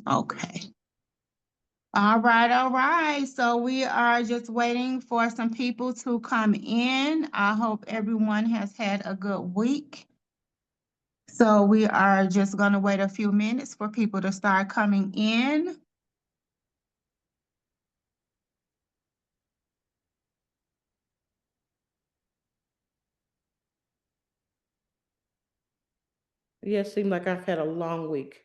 Okay. All right, all right. So we are just waiting for some people to come in. I hope everyone has had a good week. So we are just going to wait a few minutes for people to start coming in. Yeah, it seemed like I've had a long week.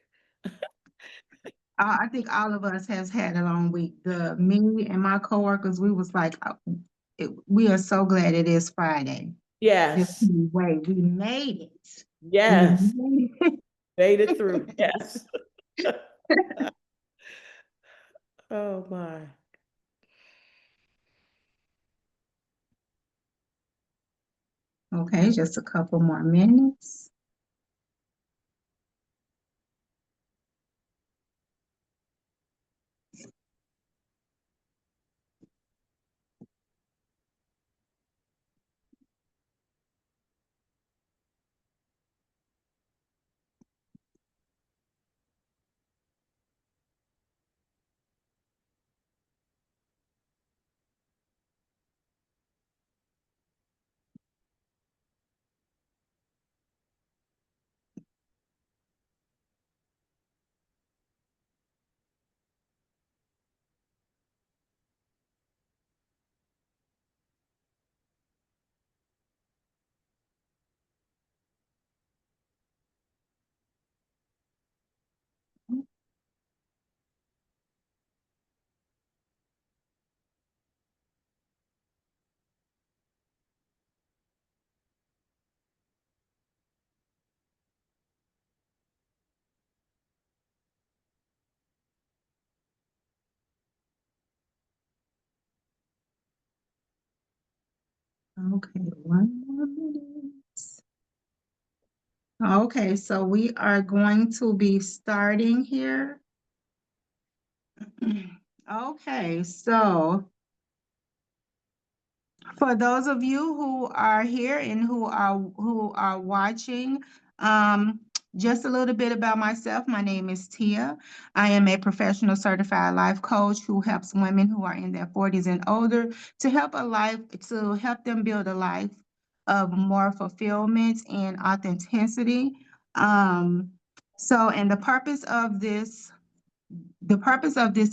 I think all of us has had a long week. The me and my coworkers, we was like, we are so glad it is Friday. Just Yes, wait, we made it. We yes, made it. made it through. Yes. Oh my. Okay, just a couple more minutes. Okay, one more minute. Okay, so we are going to be starting here. Okay, so for those of you who are here and who are watching, um, just a little bit about myself. My name is Tia. I am a professional certified life coach who helps women who are in their 40s and older to help them build a life of more fulfillment and authenticity. Um, and the purpose of this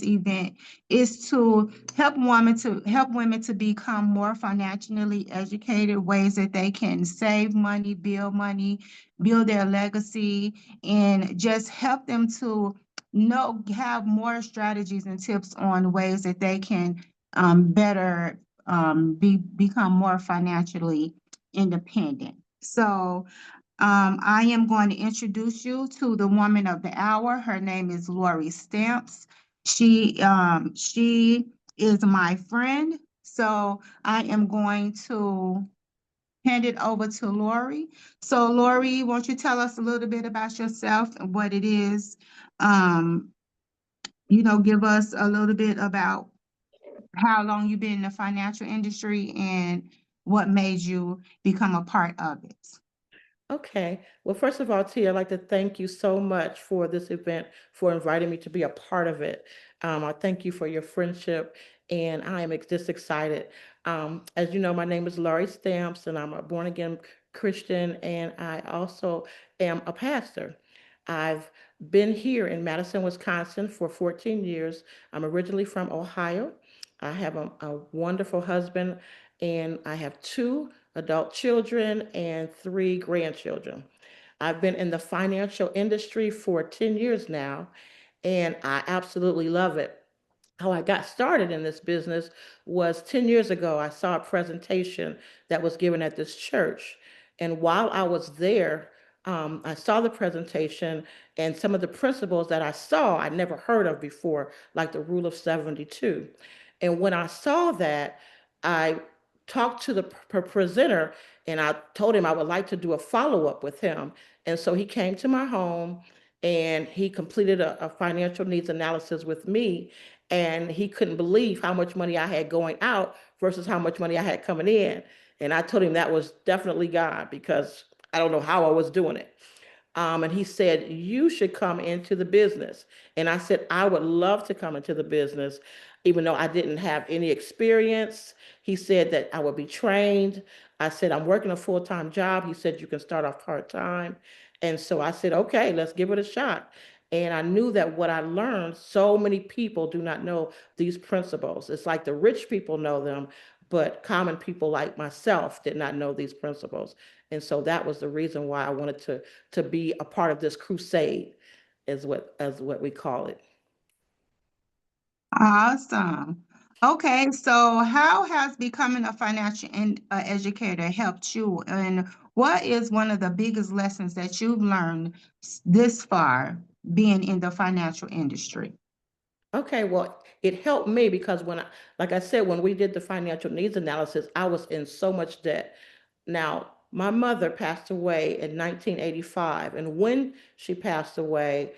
event is to help women to become more financially educated, ways that they can save money, build their legacy, and just help them to have more strategies and tips on ways that they can better become more financially independent. So I am going to introduce you to the woman of the hour. Her name is Lori Stamps. She is my friend. So I am going to hand it over to Lori. So Lori, won't you tell us a little bit about yourself and what it is? Um, give us a little bit about how long you've been in the financial industry and what made you become a part of it. Okay. Well, first of all, Tia, I'd like to thank you so much for this event, for inviting me to be a part of it. I thank you for your friendship, and I am just excited. As you know, my name is Laurie Stamps, and I'm a born again Christian, and I also am a pastor. I've been here in Madison, Wisconsin for 14 years. I'm originally from Ohio. I have a wonderful husband, and I have two adult children and three grandchildren. I've been in the financial industry for 10 years now, and I absolutely love it. How I got started in this business was 10 years ago. I saw a presentation that was given at this church. And while I was there, I saw the presentation and some of the principles that I saw I never heard of before, like the Rule of 72. And when I saw that, I talked to the presenter and I told him I would like to do a follow up with him. And so he came to my home and he completed a financial needs analysis with me, and he couldn't believe how much money I had going out versus how much money I had coming in. And I told him that was definitely God because I don't know how I was doing it. And he said, you should come into the business. And I said, I would love to come into the business, even though I didn't have any experience. He said that I would be trained. I said, I'm working a full-time job. He said, you can start off part-time. And so I said, okay, let's give it a shot. And I knew that what I learned, so many people do not know these principles. It's like the rich people know them, but common people like myself did not know these principles. And so that was the reason why I wanted to be a part of this crusade, as what we call it. Awesome. Okay, so how has becoming a financial educator helped you? And what is one of the biggest lessons that you've learned this far being in the financial industry? Okay, well, it helped me because like I said, when we did the financial needs analysis, I was in so much debt. Now, my mother passed away in 1985, and when she passed away,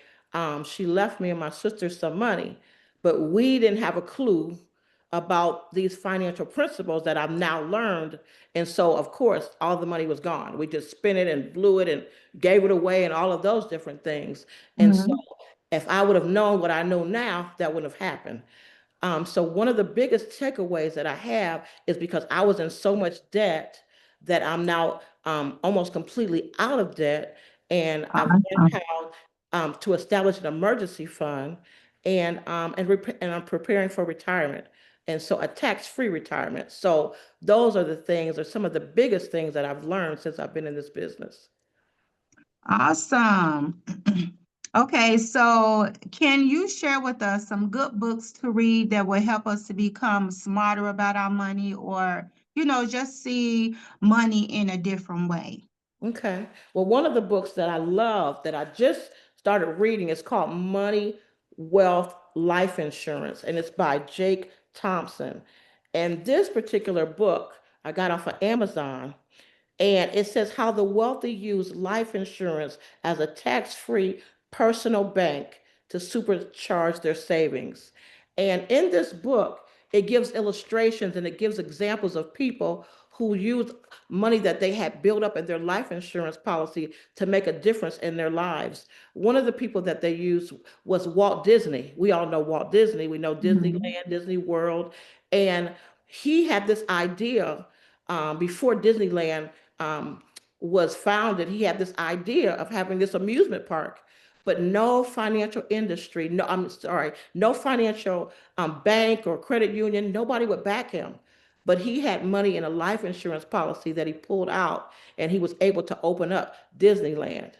she left me and my sister some money, but we didn't have a clue about these financial principles that I've now learned. And so, of course, all the money was gone. We just spent it and blew it and gave it away and all of those different things. And so, Mhm. if I would have known what I know now, that wouldn't have happened. So one of the biggest takeaways that I have is because I was in so much debt that I'm now almost completely out of debt, and I've learned Awesome. how to establish an emergency fund, and I'm preparing for retirement, and so a tax-free retirement. So those are the things, or some of the biggest things that I've learned since I've been in this business. Awesome. Okay, so can you share with us some good books to read that will help us to become smarter about our money or, just see money in a different way? Okay. Well, one of the books that I love that I just started reading is called Money, Wealth, Life Insurance, and it's by Jake Thompson. And this particular book I got off of Amazon, and it says how the wealthy use life insurance as a tax-free personal bank to supercharge their savings. And in this book, it gives illustrations and it gives examples of people who use money that they had built up in their life insurance policy to make a difference in their lives. One of the people that they used was Walt Disney. We all know Walt Disney. We know Mhm. Disneyland, Disney World. And he had this idea before Disneyland was founded. He had this idea of having this amusement park, but no financial industry, no, I'm sorry, no financial bank or credit union, nobody would back him. But he had money in a life insurance policy that he pulled out, and he was able to open up Disneyland.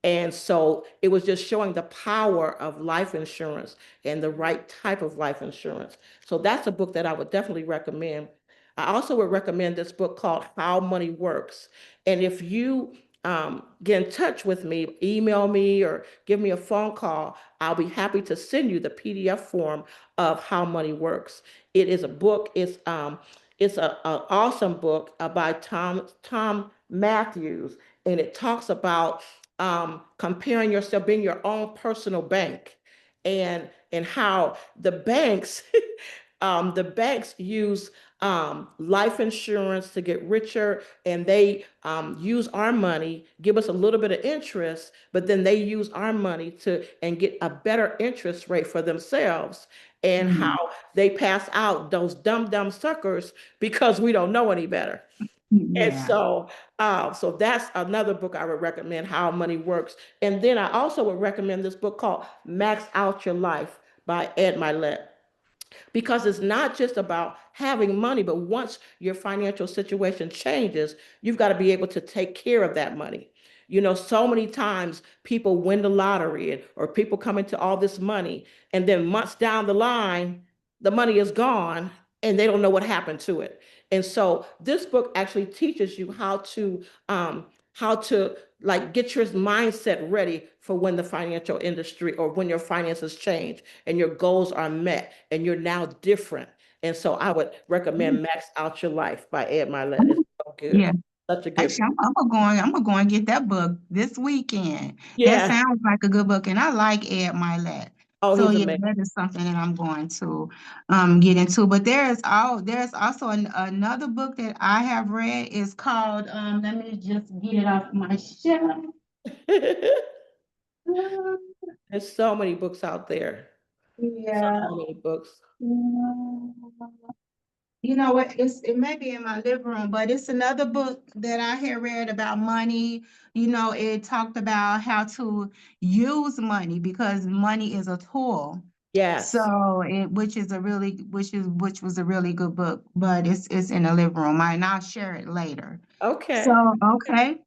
And so it was just showing the power of life insurance and the right type of life insurance. So that's a book that I would definitely recommend. I also would recommend this book called How Money Works. And if you get in touch with me, email me or give me a phone call, I'll be happy to send you the PDF form of How Money Works. It is a book. It's a awesome book by Tom Matthews, and it talks about comparing yourself, being your own personal bank, and how the banks use life insurance to get richer, and they use our money, give us a little bit of interest, but then they use our money to and get a better interest rate for themselves, and Mhm. how they pass out those dumb suckers because we don't know any better. And Yeah. so that's another book I would recommend, How Money Works. And then I also would recommend this book called Max Out Your Life by Ed Milet, because it's not just about having money, but once your financial situation changes, you've got to be able to take care of that money. So many times people win the lottery, or people come into all this money, and then months down the line, the money is gone and they don't know what happened to it. And so this book actually teaches you how to like get your mindset ready for when the financial industry or when your finances change and your goals are met and you're now different. And so I would recommend Max Out Your Life by Ed Milet. It's so good. Yeah. Such a good Actually, book. I'm gonna go and get that book this weekend. That Yeah. sounds like a good book, and I like Ed Milet. Oh, So he's yeah, amazing. that is something that I'm going to get into. But there's also another book that I have read is called let me just get it off my shelf. There's so many books out there. So Yeah. many books. Mm. You know what, it may be in my living room, but it's another book that I had read about money. You know, it talked about how to use money because money is a tool. Yes. So which is a really, which was a really good book, but it's in the living room, and I'll share it later. So, Okay. okay.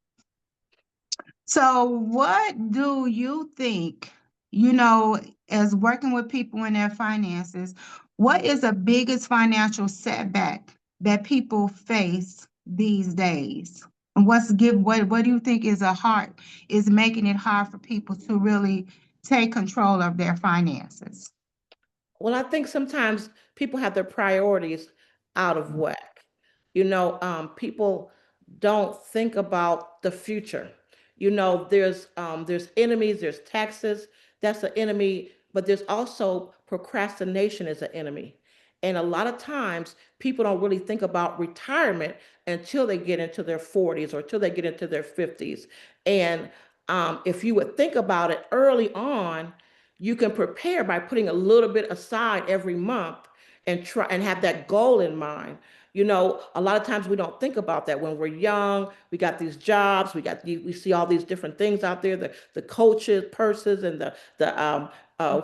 So what do you think, you know, as working with people in their finances, what is the biggest financial setback that people face these days? And what do you think is making it hard for people to really take control of their finances? Well, I think sometimes people have their priorities out of whack. People don't think about the future. There's enemies, there's taxes, that's an enemy, but there's also procrastination as an enemy. And a lot of times people don't really think about retirement until they get into their 40s or until they get into their 50s. And if you would think about it early on, you can prepare by putting a little bit aside every month and try and have that goal in mind. A lot of times we don't think about that when we're young. We got these jobs, we see all these different things out there, the coaches, purses, and the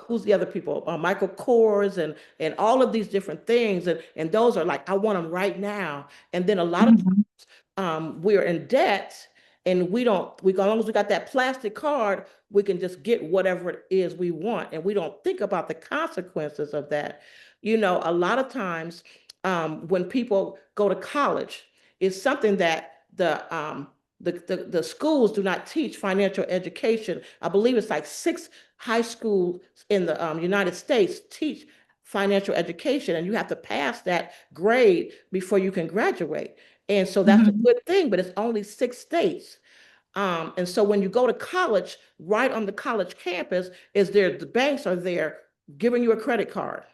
who's the other people? Michael Kors and all of these different things, and those are like I want them right now. And then a lot of Mhm. we're in debt, and as long as we got that plastic card, we can just get whatever it is we want, and we don't think about the consequences of that. A lot of times, when people go to college, it's something that the schools do not teach financial education. I believe it's like 6 high schools in the United States teach financial education, and you have to pass that grade before you can graduate. And so that's a Mhm. good thing, but it's only 6 states. And so when you go to college, right on the college campus, the banks are there giving you a credit card.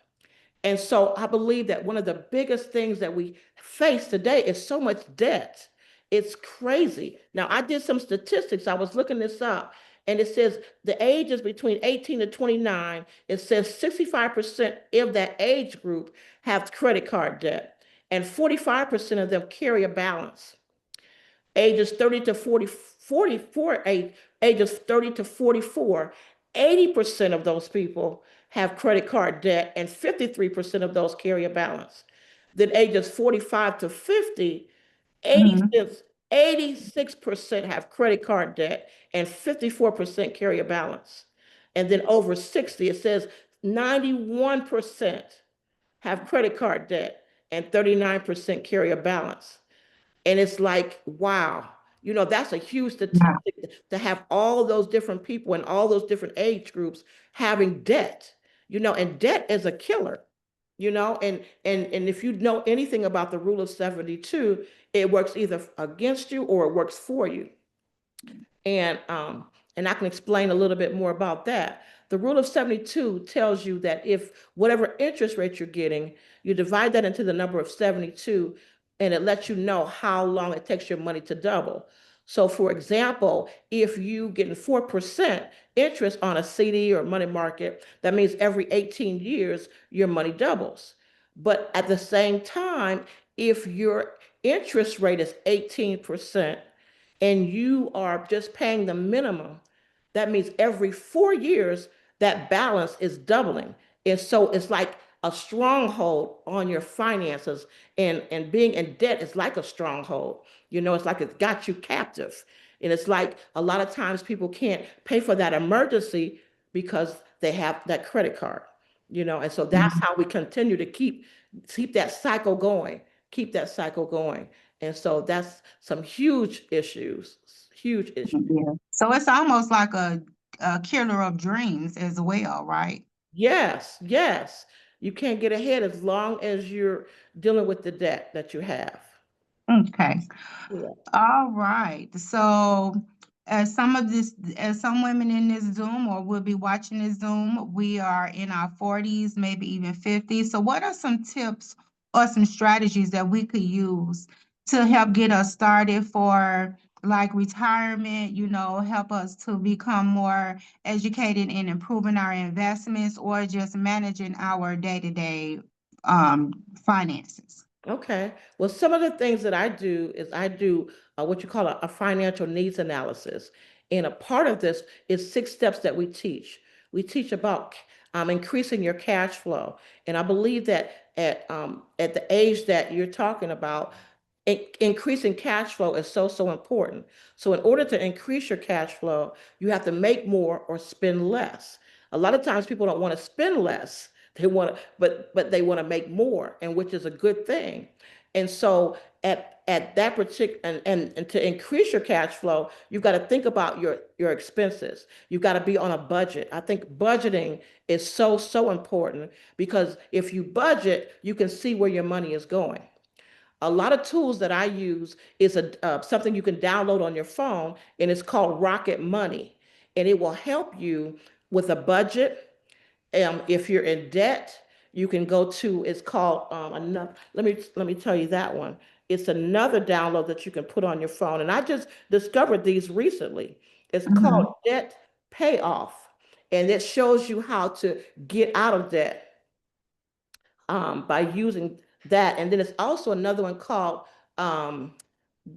And so I believe that one of the biggest things that we face today is so much debt. It's crazy. Now, I did some statistics. I was looking this up, and it says the ages between 18 to 29, it says 65% of that age group have credit card debt, and 45% of them carry a balance. Ages 30 to 40, 44, ages 30 to 44, 80% of those people have credit card debt, and 53% of those carry a balance. Then ages 45 to 50, Mhm. 86% have credit card debt, and 54% carry a balance. And then over 60, it says 91% have credit card debt, and 39% carry a balance. And it's like, wow, that's a huge Yeah. statistic to have all those different people in all those different age groups having debt, and debt is a killer, and if you know anything about the rule of 72, it works either against you or it works for you. And I can explain a little bit more about that. The rule of 72 tells you that if whatever interest rate you're getting, you divide that into the number of 72, and it lets you know how long it takes your money to double. So for example, if you getting 4% interest on a CD or money market, that means every 18 years your money doubles. But at the same time, if your interest rate is 18%, and you are just paying the minimum, that means every 4 years, that balance is doubling. And so it's like a stronghold on your finances. And being in debt is like a stronghold. It's like it's got you captive. And it's like a lot of times people can't pay for that emergency because they have that credit card. And so that's how we continue to keep that cycle going, keep that cycle going. And so that's some huge issues, huge issues. Yeah. So it's almost like a killer of dreams as well, right? Yes, yes. You can't get ahead as long as you're dealing with the debt that you have. Okay. Yeah. All right. So as some women in this Zoom or will be watching this Zoom, we are in our 40s, maybe even 50s. So what are some tips or some strategies that we could use to help get us started for like retirement, help us to become more educated in improving our investments or just managing our day-to-day finances. Okay. Well, some of the things that I do is I do what you call a financial needs analysis. And a part of this is 6 steps that we teach. We teach about increasing your cash flow. And I believe that at the age that you're talking about, increasing cash flow is so, so important. So in order to increase your cash flow, you have to make more or spend less. A lot of times people don't want to spend less. They want to, but they want to make more, and which is a good thing. And so at that particular and to increase your cash flow, you've got to think about your expenses. You've got to be on a budget. I think budgeting is so, so important because if you budget, you can see where your money is going. A lot of tools that I use is something you can download on your phone, and it's called Rocket Money, and it will help you with a budget. If you're in debt, you can go to, it's called another, let me tell you that one. It's another download that you can put on your phone. And I just discovered these recently. It's called Mhm. Debt Payoff. And it shows you how to get out of debt by using that. And then it's also another one called um,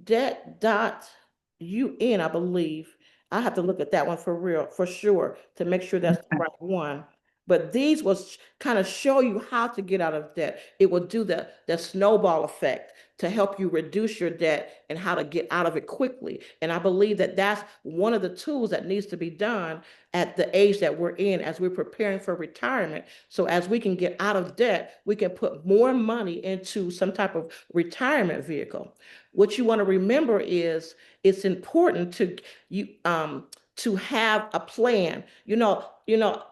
debt.un, I believe. I have to look at that one for real, for sure, to make sure that's the right one. But these will kind of show you how to get out of debt. It will do the snowball effect to help you reduce your debt and how to get out of it quickly. And I believe that that's one of the tools that needs to be done at the age that we're in as we're preparing for retirement. So as we can get out of debt, we can put more money into some type of retirement vehicle. What you want to remember is it's important to have a plan.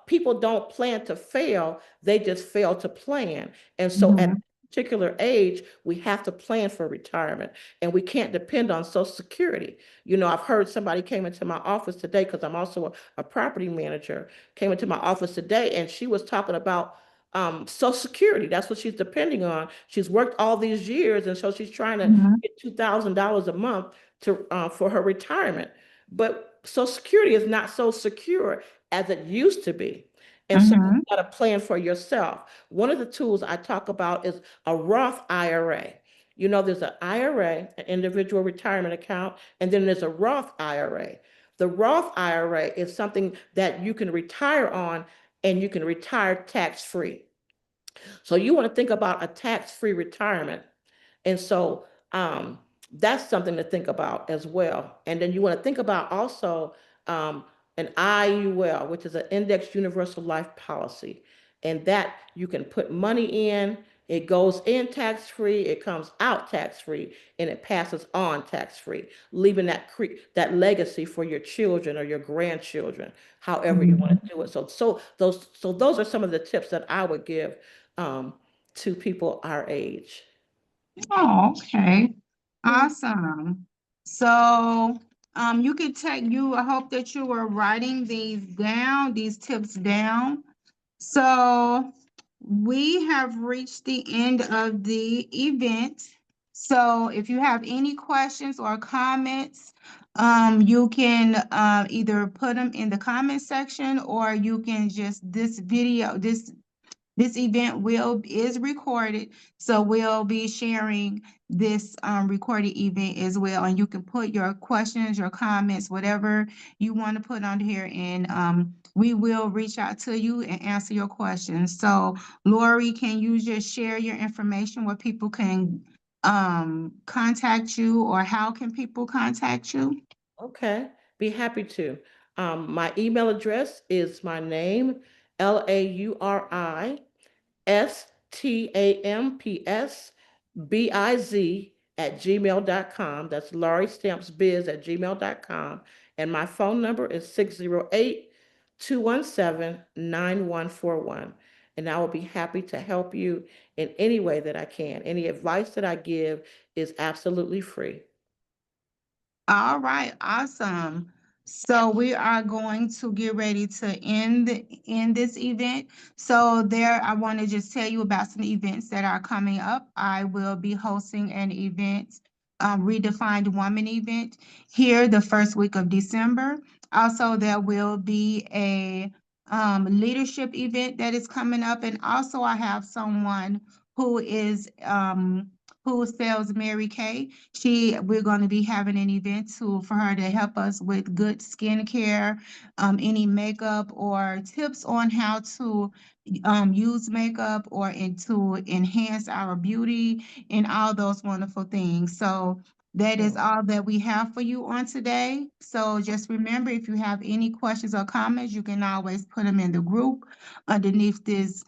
People don't plan to fail, they just fail to plan. And so at a Mhm. particular age, we have to plan for retirement, and we can't depend on Social Security. I've heard somebody came into my office today because I'm also a property manager, came into my office today, and she was talking about Social Security. That's what she's depending on. She's worked all these years, and so she's trying to Mhm. get $2,000 a month to for her retirement. But Social Security is not so secure as it used to be. And so you've Mhm. got to plan for yourself. One of the tools I talk about is a Roth IRA. There's an IRA, an individual retirement account, and then there's a Roth IRA. The Roth IRA is something that you can retire on, and you can retire tax free. So you want to think about a tax-free retirement. And so that's something to think about as well. And then you want to think about also an IUL, which is an Index Universal Life Policy. And that you can put money in, it goes in tax free, it comes out tax free, and it passes on tax free, leaving that legacy for your children or your grandchildren, however you want Mhm. to do it. So those are some of the tips that I would give um, to people our age. Oh, okay. Mm. Awesome. So, you could I hope that you were writing these tips down. So we have reached the end of the event. So if you have any questions or comments, you can either put them in the comment section, or you can just this event is recorded, so we'll be sharing this recorded event as well. And you can put your questions, your comments, whatever you want to put on here, and we will reach out to you and answer your questions. So, Lori, can you just share your information where people can contact you, or how can people contact you? Okay, be happy to. My email address is my name, LauriStampsBiz That's Laurie Stamps Biz at gmail.com. And my phone number is 608-217-9141. And I will be happy to help you in any way that I can. Any advice that I give is absolutely free. All right, awesome. So we are going to get ready to end this event. So I want to just tell you about some events that are coming up. I will be hosting an event Redefined Woman event here the first week of December. Also, there will be a leadership event that is coming up, and also I have someone who is who sells Mary Kay. We're going to be having an event for her to help us with good skincare, any makeup or tips on how to use makeup or to enhance our beauty and all those wonderful things. So that is all that we have for you on today. So just remember, if you have any questions or comments, you can always put them in the group underneath this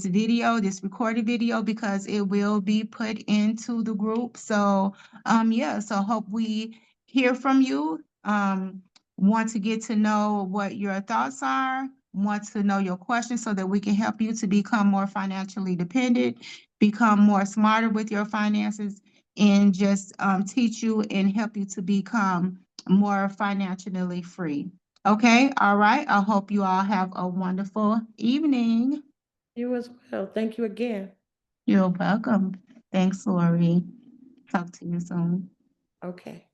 video, this recorded video, because it will be put into the group. So yeah, so hope we hear from you. Want to get to know what your thoughts are, want to know your questions so that we can help you to become more financially dependent, become more smarter with your finances, and just teach you and help you to become more financially free. Okay, all right. I hope you all have a wonderful evening. You as well. Thank you again. You're welcome. Thanks, Lori. Talk to you soon. Okay.